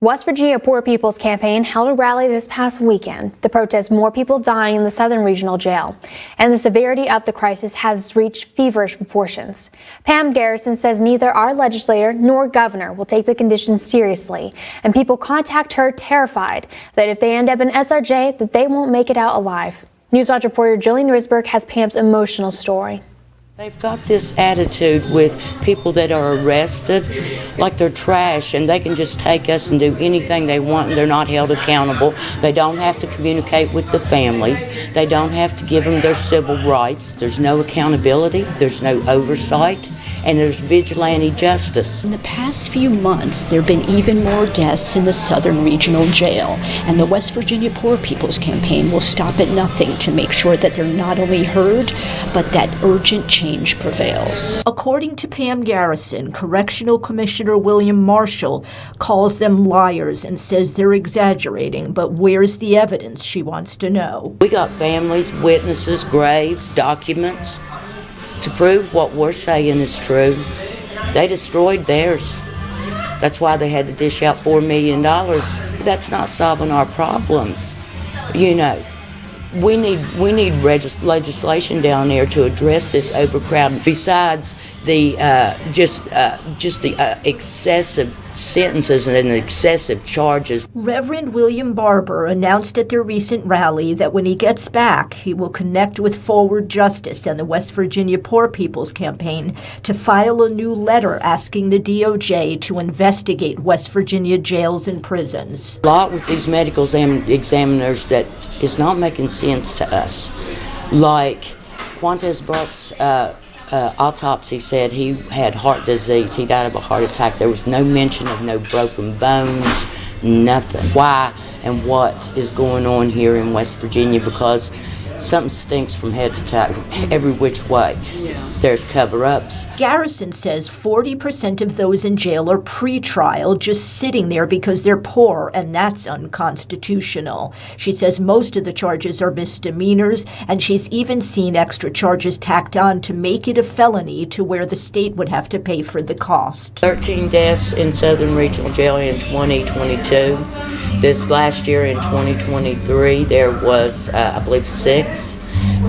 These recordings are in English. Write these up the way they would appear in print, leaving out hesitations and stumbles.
West Virginia Poor People's Campaign held a rally this past weekend to protest more people dying in the Southern Regional Jail, and the severity of the crisis has reached feverish proportions. Pam Garrison says neither our legislator nor governor will take the conditions seriously, and people contact her terrified that if they end up in SRJ, that they won't make it out alive. Newswatch reporter Jillian Risberg has Pam's emotional story. They've got this attitude with people that are arrested like they're trash and they can just take us and do anything they want and they're not held accountable. They don't have to communicate with the families. They don't have to give them their civil rights. There's no accountability. There's no oversight. And there's vigilante justice. In the past few months, there have been even more deaths in the Southern Regional Jail, and the West Virginia Poor People's Campaign will stop at nothing to make sure that they're not only heard, but that urgent change prevails. According to Pam Garrison, Correctional Commissioner William Marshall calls them liars and says they're exaggerating, but where's the evidence, she wants to know. We got families, witnesses, graves, documents to prove what we're saying is true. They destroyed theirs. That's why they had to dish out $4 million. That's not solving our problems. You know, we need legislation down there to address this overcrowding. Besides the excessive sentences and excessive charges. Reverend William Barber announced at their recent rally that when he gets back, he will connect with Forward Justice and the West Virginia Poor People's Campaign to file a new letter asking the DOJ to investigate West Virginia jails and prisons. A lot with these medical examiners that is not making sense to us. Like Quantez Brock's autopsy said he had heart disease. He died of a heart attack. There was no mention of no broken bones, nothing. Why and what is going on here in West Virginia? Because something stinks from head to toe, every which way. There's cover-ups. Garrison says 40% of those in jail are pre-trial, just sitting there because they're poor, and that's unconstitutional. She says most of the charges are misdemeanors, and she's even seen extra charges tacked on to make it a felony to where the state would have to pay for the cost. 13 deaths in Southern Regional Jail in 2022. This last year in 2023, there was, I believe, 6.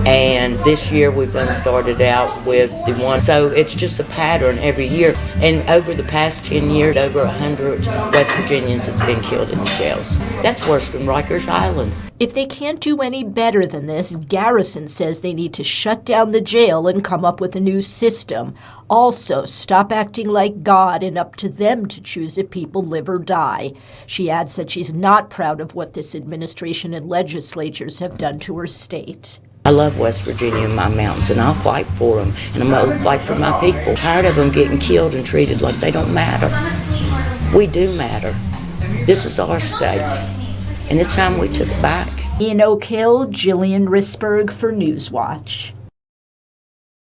And this year we've started out with the one. So it's just a pattern every year. And over the past 10 years, over 100 West Virginians have been killed in the jails. That's worse than Rikers Island. If they can't do any better than this, Garrison says they need to shut down the jail and come up with a new system. Also, stop acting like God and up to them to choose if people live or die. She adds that she's not proud of what this administration and legislatures have done to her state. I love West Virginia and my mountains, and I'll fight for them, and I'm going to fight for my people. Tired of them getting killed and treated like they don't matter. We do matter. This is our state, and it's time we took it back. In Oak Hill, Jillian Risberg for Newswatch.